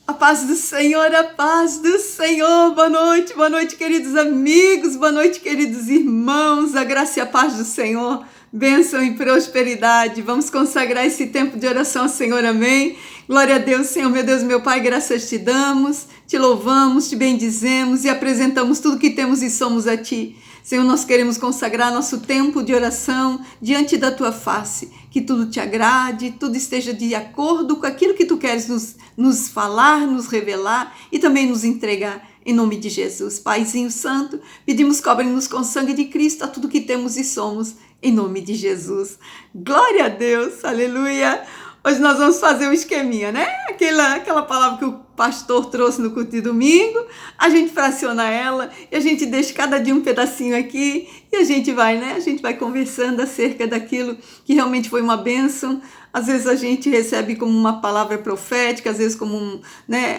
A paz do Senhor, a paz do Senhor. Boa noite, queridos amigos, boa noite, queridos irmãos. A graça e a paz do Senhor, bênção e prosperidade. Vamos consagrar esse tempo de oração ao Senhor, amém? Glória a Deus, Senhor, meu Deus, meu Pai, graças te damos, te louvamos, te bendizemos e apresentamos tudo que temos e somos a Ti. Senhor, nós queremos consagrar nosso tempo de oração diante da Tua face, que tudo te agrade, tudo esteja de acordo com aquilo que Tu queres nos falar, nos revelar e também nos entregar, em nome de Jesus. Paizinho Santo, pedimos cobre-nos com o sangue de Cristo a tudo que temos e somos, em nome de Jesus. Glória a Deus, aleluia! Hoje nós vamos fazer um esqueminha, né? Aquela palavra que o pastor trouxe no culto de domingo, a gente fraciona ela e a gente deixa cada dia um pedacinho aqui e a gente vai, né? A gente vai conversando acerca daquilo que realmente foi uma bênção. Às vezes a gente recebe como uma palavra profética, às vezes como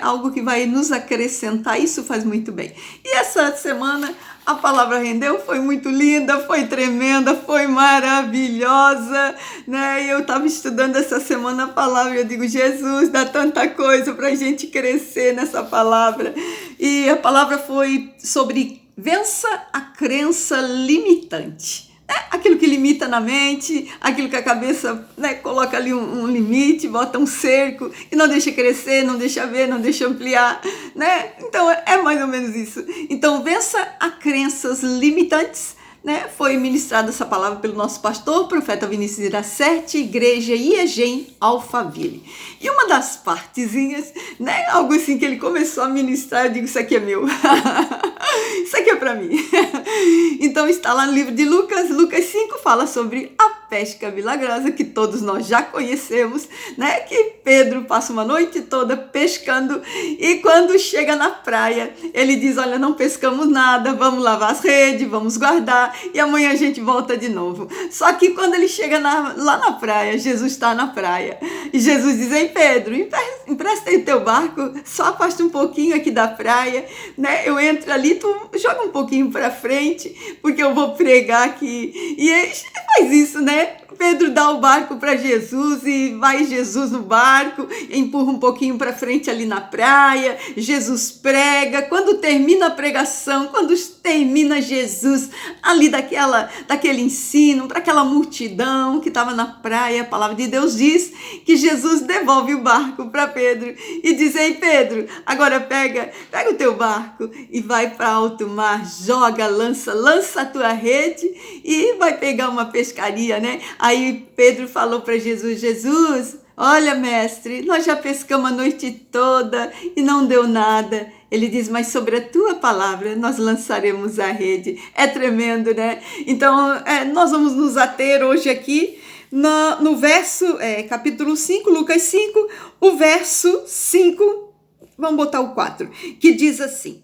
algo que vai nos acrescentar. Isso faz muito bem. E essa semana a palavra rendeu, foi muito linda, foi tremenda, foi maravilhosa, né? E eu estava estudando essa semana a palavra e eu digo, Jesus, dá tanta coisa para a gente crescer nessa palavra. E a palavra foi sobre vença a crença limitante. Aquilo que limita na mente, aquilo que a cabeça coloca ali um limite, bota um cerco e não deixa crescer, não deixa ver, não deixa ampliar, né? Então é mais ou menos isso. Então vença a crenças limitantes, né? Foi ministrada essa palavra pelo nosso pastor, profeta Vinícius Iracete, igreja IEGEM Alphaville. E uma das partezinhas, algo assim que ele começou a ministrar, eu digo, isso aqui é meu. Isso aqui é para mim. Então está lá no livro de Lucas 5 fala sobre a pesca milagrosa, que todos nós já conhecemos, né? Que Pedro passa uma noite toda pescando e quando chega na praia, ele diz, olha, não pescamos nada, vamos lavar as redes, vamos guardar e amanhã a gente volta de novo. Só que quando ele chega lá na praia, Jesus está na praia e Jesus diz, ei Pedro, empresta aí teu barco, só afasta um pouquinho aqui da praia, né? Eu entro ali, tu joga um pouquinho para frente, porque eu vou pregar aqui. E ele faz isso, né? Pedro dá o barco para Jesus e vai Jesus no barco, empurra um pouquinho para frente ali na praia, Jesus prega. Quando termina a pregação, quando termina Jesus ali daquele ensino para aquela multidão que estava na praia, a palavra de Deus diz que Jesus devolve o barco para Pedro e diz, ei Pedro, agora pega o teu barco e vai para alto mar, joga, lança a tua rede e vai pegar uma pescaria, né? Aí Pedro falou para Jesus, olha mestre, nós já pescamos a noite toda e não deu nada. Ele diz, mas sobre a tua palavra nós lançaremos a rede. É tremendo, né? Então nós vamos nos ater hoje aqui no verso, capítulo 5, Lucas 5, o verso 5, vamos botar o 4, que diz assim,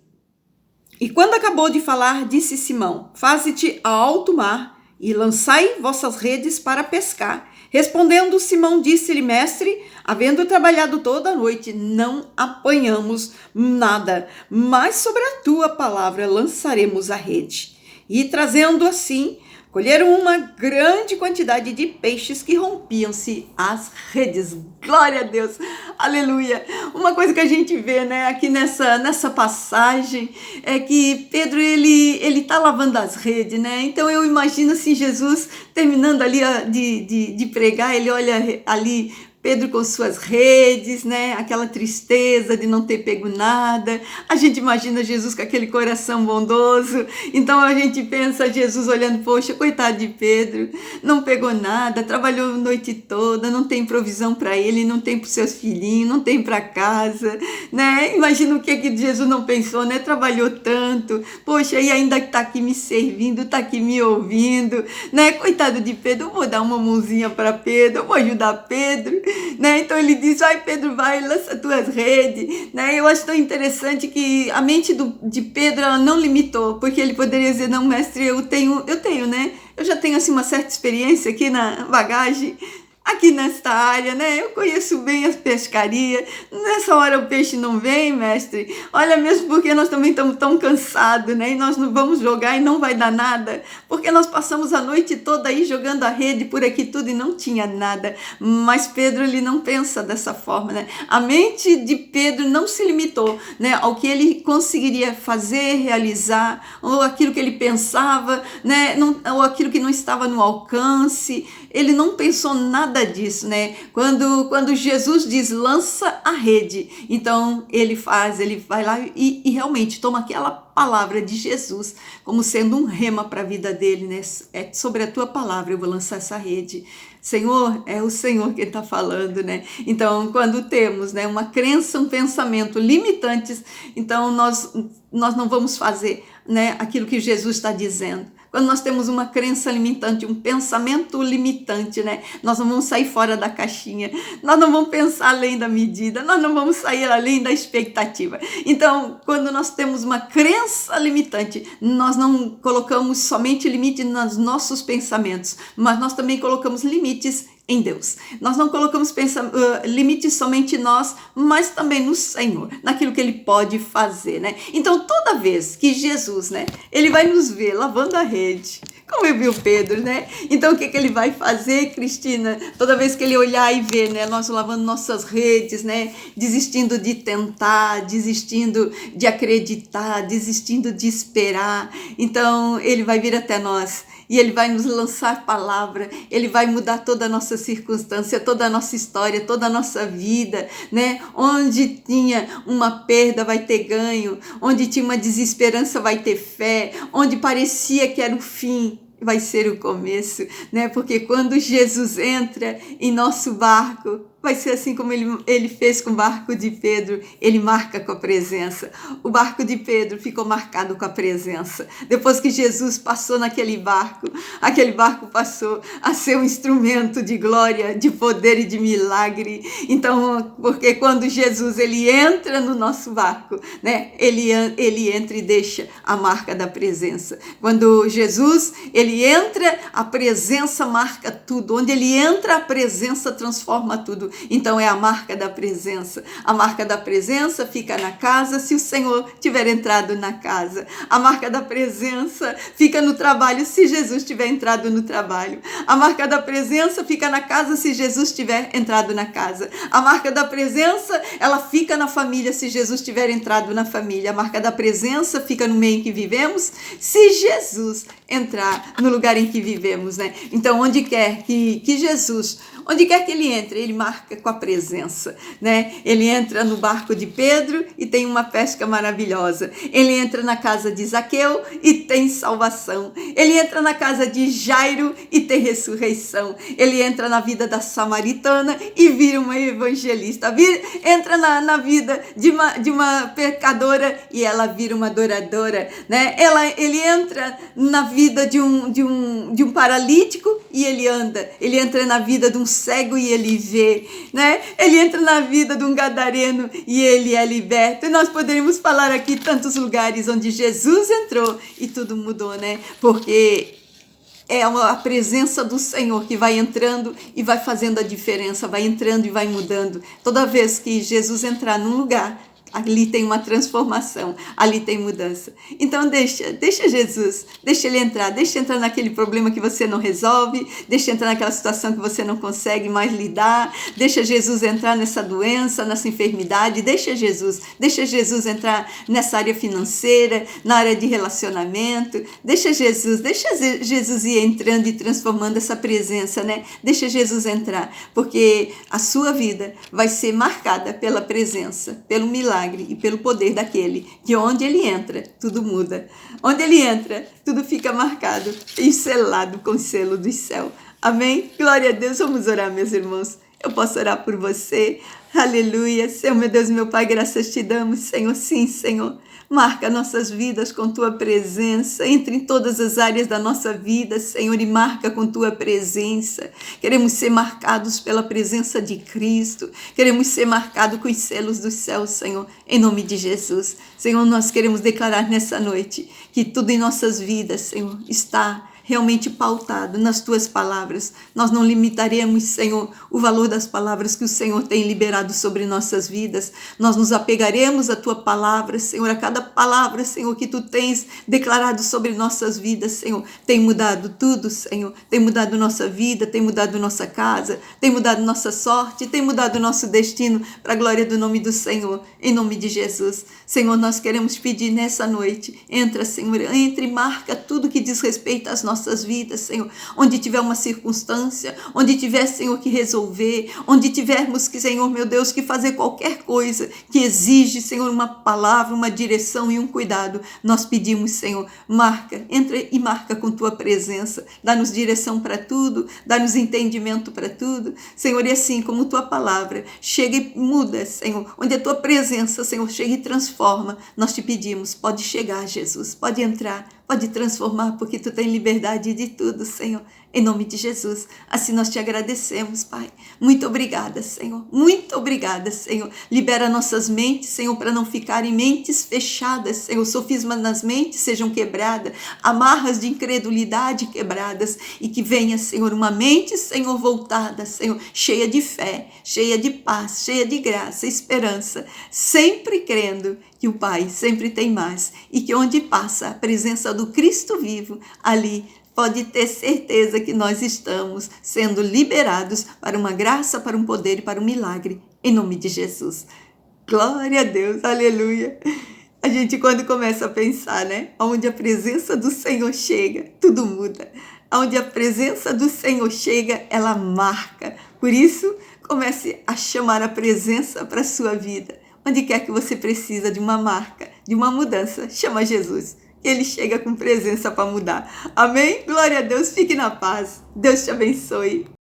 e quando acabou de falar, disse Simão, faze-te a alto mar e lançai vossas redes para pescar. Respondendo Simão, disse-lhe, mestre, havendo trabalhado toda a noite, não apanhamos nada, mas sobre a tua palavra lançaremos a rede. E trazendo assim, colheram uma grande quantidade de peixes que rompiam-se as redes. Glória a Deus, aleluia. Uma coisa que a gente vê, né, aqui nessa passagem é que Pedro, ele tá lavando as redes, né? Então eu imagino assim, Jesus terminando ali de pregar, ele olha ali Pedro com suas redes, né? Aquela tristeza de não ter pego nada. A gente imagina Jesus com aquele coração bondoso. Então a gente pensa Jesus olhando, poxa, coitado de Pedro, não pegou nada, trabalhou a noite toda, não tem provisão para ele, não tem para os seus filhinhos, não tem para casa, né? Imagina o que Jesus não pensou, né? Trabalhou tanto, poxa, e ainda está aqui me servindo, está aqui me ouvindo, né? Coitado de Pedro, eu vou dar uma mãozinha para Pedro, eu vou ajudar Pedro, né? Então ele diz, vai Pedro, vai, lança tuas redes, né? Eu acho tão interessante que a mente de Pedro, ela não limitou, porque ele poderia dizer, não mestre, eu tenho, né? Eu já tenho assim uma certa experiência aqui na bagagem, aqui nesta área, né? Eu conheço bem as pescarias. Nessa hora o peixe não vem, mestre. Olha, mesmo porque nós também estamos tão cansados, né? E nós não vamos jogar e não vai dar nada. Porque nós passamos a noite toda aí jogando a rede por aqui tudo e não tinha nada. Mas Pedro, ele não pensa dessa forma, né? A mente de Pedro não se limitou, né, ao que ele conseguiria fazer, realizar, ou aquilo que ele pensava, né? Ou aquilo que não estava no alcance. Ele não pensou nada disso, né? Quando Jesus diz, lança a rede, então ele vai lá e realmente toma aquela palavra de Jesus como sendo um rema para a vida dele, né? É sobre a tua palavra eu vou lançar essa rede. Senhor, é o Senhor que está falando, né? Então, quando temos, né, uma crença, um pensamento limitantes, então nós não vamos fazer, né, aquilo que Jesus está dizendo. Quando nós temos uma crença limitante, um pensamento limitante, né? Nós não vamos sair fora da caixinha, nós não vamos pensar além da medida, nós não vamos sair além da expectativa. Então, quando nós temos uma crença limitante, nós não colocamos somente limite nos nossos pensamentos, mas nós também colocamos limites em Deus. Nós não colocamos limites somente em nós, mas também no Senhor, naquilo que Ele pode fazer, né? Então, toda vez que Jesus, né, Ele vai nos ver lavando a rede, como eu vi o Pedro, né? Então, o que Ele vai fazer, Cristina? Toda vez que Ele olhar e ver, né, nós lavando nossas redes, né, desistindo de tentar, desistindo de acreditar, desistindo de esperar, então, Ele vai vir até nós e Ele vai nos lançar palavra, Ele vai mudar toda a nossa circunstância, toda a nossa história, toda a nossa vida, né? Onde tinha uma perda vai ter ganho, onde tinha uma desesperança vai ter fé, onde parecia que era o fim, vai ser o começo, né? Porque quando Jesus entra em nosso barco, vai ser assim como ele fez com o barco de Pedro, ele marca com a presença. O barco de Pedro ficou marcado com a presença. Depois que Jesus passou naquele barco, aquele barco passou a ser um instrumento de glória, de poder e de milagre. Então, porque quando Jesus ele entra no nosso barco, né? Ele entra e deixa a marca da presença. Quando Jesus ele entra, a presença marca tudo. Onde ele entra, a presença transforma tudo. Então é a marca da presença. A marca da presença fica na casa se o Senhor tiver entrado na casa. A marca da presença fica no trabalho se Jesus tiver entrado no trabalho. A marca da presença fica na casa se Jesus tiver entrado na casa. A marca da presença, ela fica na família se Jesus tiver entrado na família. A marca da presença fica no meio em que vivemos se Jesus entrar no lugar em que vivemos, né? Então, onde quer que Jesus, onde quer que ele entre, ele marca com a presença, né? Ele entra no barco de Pedro e tem uma pesca maravilhosa. Ele entra na casa de Zaqueu e tem salvação. Ele entra na casa de Jairo e tem ressurreição. Ele entra na vida da samaritana e vira uma evangelista. Entra na vida de uma pecadora e ela vira uma adoradora, né? Ele entra na vida de um paralítico e ele anda. Ele entra na vida de um cego e ele vê, né? Ele entra na vida de um gadareno e ele é liberto. E nós poderíamos falar aqui tantos lugares onde Jesus entrou e tudo mudou, né? Porque é a presença do Senhor que vai entrando e vai fazendo a diferença, vai entrando e vai mudando. Toda vez que Jesus entrar num lugar, ali tem uma transformação, ali tem mudança. Então deixa Jesus, deixa ele entrar, deixa entrar naquele problema que você não resolve, deixa entrar naquela situação que você não consegue mais lidar, deixa Jesus entrar nessa doença, nessa enfermidade, deixa Jesus entrar nessa área financeira, na área de relacionamento, deixa Jesus ir entrando e transformando essa presença, né? Deixa Jesus entrar, porque a sua vida vai ser marcada pela presença, pelo milagre e pelo poder daquele, que onde ele entra, tudo muda. Onde ele entra, tudo fica marcado e selado com o selo do céu. Amém? Glória a Deus. Vamos orar, meus irmãos. Eu posso orar por você. Aleluia. Senhor, meu Deus, meu Pai, graças te damos, Senhor. Sim, Senhor. Marca nossas vidas com Tua presença, entre em todas as áreas da nossa vida, Senhor, e marca com Tua presença. Queremos ser marcados pela presença de Cristo, queremos ser marcados com os selos do céu, Senhor, em nome de Jesus. Senhor, nós queremos declarar nessa noite que tudo em nossas vidas, Senhor, está realmente pautado nas tuas palavras. Nós não limitaremos, Senhor, o valor das palavras que o Senhor tem liberado sobre nossas vidas. Nós nos apegaremos à tua palavra, Senhor, a cada palavra, Senhor, que tu tens declarado sobre nossas vidas, Senhor. Tem mudado tudo, Senhor. Tem mudado nossa vida, tem mudado nossa casa, tem mudado nossa sorte, tem mudado nosso destino, para a glória do nome do Senhor, em nome de Jesus. Senhor, nós queremos pedir nessa noite, entra, Senhor, entre e marca tudo que diz respeito às nossas vidas, Senhor. Onde tiver uma circunstância, onde tiver, Senhor, que resolver, onde tivermos que, Senhor, meu Deus, que fazer qualquer coisa que exige, Senhor, uma palavra, uma direção e um cuidado, nós pedimos, Senhor, marca, entra e marca com tua presença, dá-nos direção para tudo, dá-nos entendimento para tudo, Senhor, e assim como tua palavra chega e muda, Senhor, onde a tua presença, Senhor, chega e transforma, nós te pedimos, pode chegar, Jesus, pode entrar, pode transformar, porque tu tens liberdade de tudo, Senhor, em nome de Jesus. Assim nós te agradecemos, Pai. Muito obrigada, Senhor. Muito obrigada, Senhor. Libera nossas mentes, Senhor, para não ficarem mentes fechadas, Senhor. Sofismas nas mentes sejam quebradas, amarras de incredulidade quebradas, e que venha, Senhor, uma mente, Senhor, voltada, Senhor, cheia de fé, cheia de paz, cheia de graça, esperança, sempre crendo que o Pai sempre tem mais, e que onde passa a presença do Cristo vivo, ali pode ter certeza que nós estamos sendo liberados para uma graça, para um poder e para um milagre, em nome de Jesus. Glória a Deus, aleluia. A gente, quando começa a pensar, né, onde a presença do Senhor chega, tudo muda. Onde a presença do Senhor chega, ela marca. Por isso, comece a chamar a presença para a sua vida. Onde quer que você precisa de uma marca, de uma mudança, chama Jesus. Ele chega com presença para mudar. Amém? Glória a Deus. Fique na paz. Deus te abençoe.